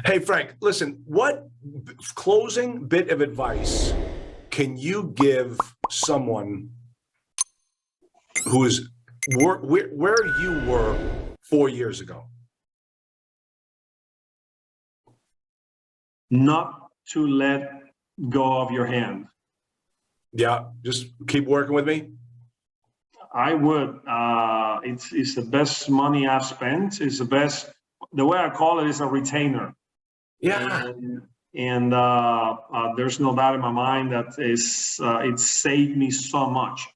Hey, Frank, listen, what closing bit of advice can you give someone who's where you were 4 years ago? Not to let go of your hand. Yeah, just keep working with me. I would. It's the best money I've spent. It's the best. The way I call it is a retainer. Yeah, And there's no doubt in my mind that it saved me so much.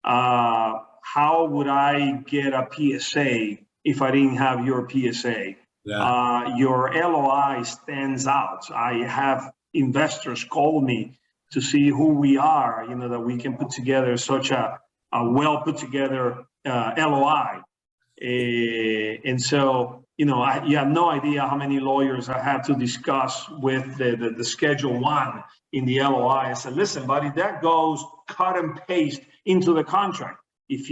How would I get a PSA if I didn't have your PSA? yeah, Your LOI stands out. I have investors call me to see who we are, that we can put together such a well put together LOI. And so, you have no idea how many lawyers I had to discuss with the Schedule 1 in the LOI. I said, listen, buddy, that goes cut and paste into the contract. If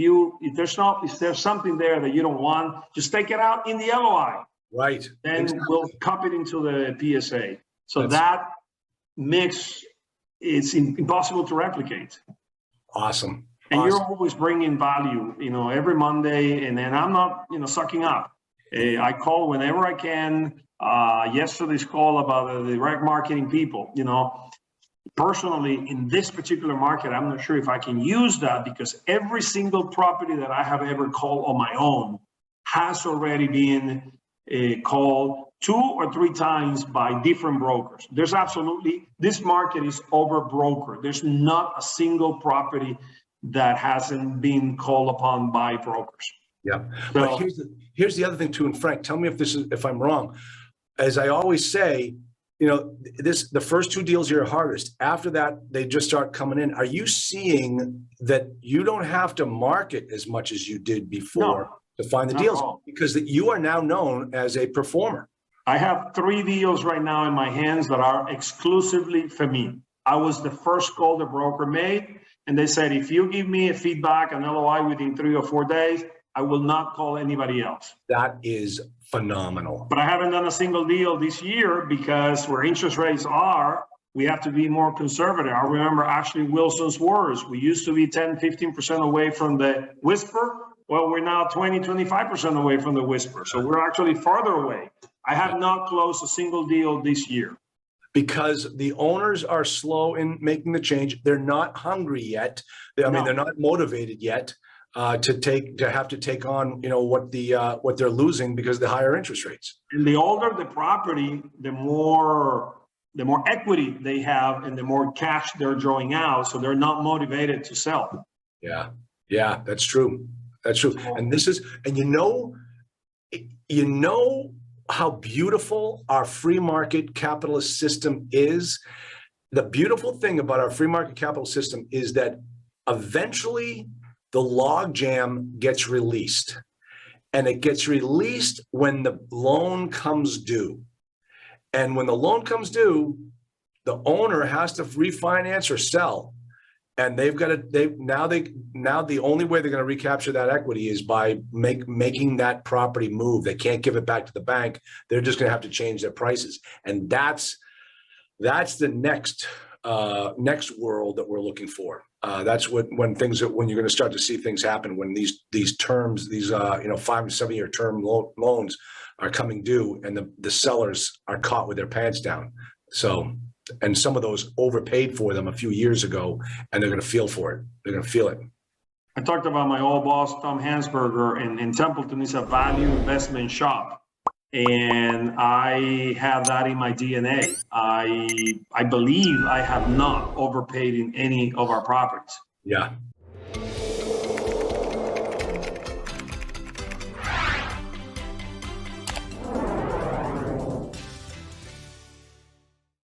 there's something there that you don't want, just take it out in the LOI. right. Then Exactly. we'll cup it into the PSA. So That's that mix is impossible to replicate. awesome. And Awesome. you're always bringing value, every Monday. And then I'm not, sucking up. I call whenever I can. Yesterday's call about the direct marketing people, personally in this particular market, I'm not sure if I can use that because every single property that I have ever called on my own has already been called 2 or 3 times by different brokers. This market is over brokered. There's not a single property that hasn't been called upon by brokers. Yeah, So, but here's the other thing too, and Frank, tell me if I'm wrong. As I always say, the first 2 deals are your hardest. After that, they just start coming in. Are you seeing that you don't have to market as much as you did before to find the deals because that you are now known as a performer? I have 3 deals right now in my hands that are exclusively for me. I was the first call the broker made, and they said, if you give me a feedback, an LOI within 3 or 4 days, I will not call anybody else. That is phenomenal. But I haven't done a single deal this year because where interest rates are, we have to be more conservative. I remember Ashley Wilson's words. We used to be 10, 15% away from the whisper. Well, we're now 20, 25% away from the whisper. So we're actually farther away. I have not closed a single deal this year. Because the owners are slow in making the change. They're not hungry yet. They're not motivated yet to have to take on, what they're losing because of the higher interest rates. And the older the property, the more equity they have and the more cash they're drawing out. So they're not motivated to sell. Yeah, that's true. That's true. And how beautiful our free market capitalist system is. The beautiful thing about our free market capital system is that eventually the log jam gets released, and it gets released when the loan comes due. And when the loan comes due, the owner has to refinance or sell. And now the only way they're going to recapture that equity is by making that property move. They can't give it back to the bank. They're just going to have to change their prices. And that's the next world that we're looking for. That's when you're going to start to see things happen, when these terms, 5 to 7 year term loans are coming due, and the sellers are caught with their pants down. So, and some of those overpaid for them a few years ago, and they're going to feel for it. They're going to feel it. I talked about my old boss, Tom Hansberger, in Templeton. Is a value investment shop. And I have that in my DNA. I believe I have not overpaid in any of our properties. Yeah.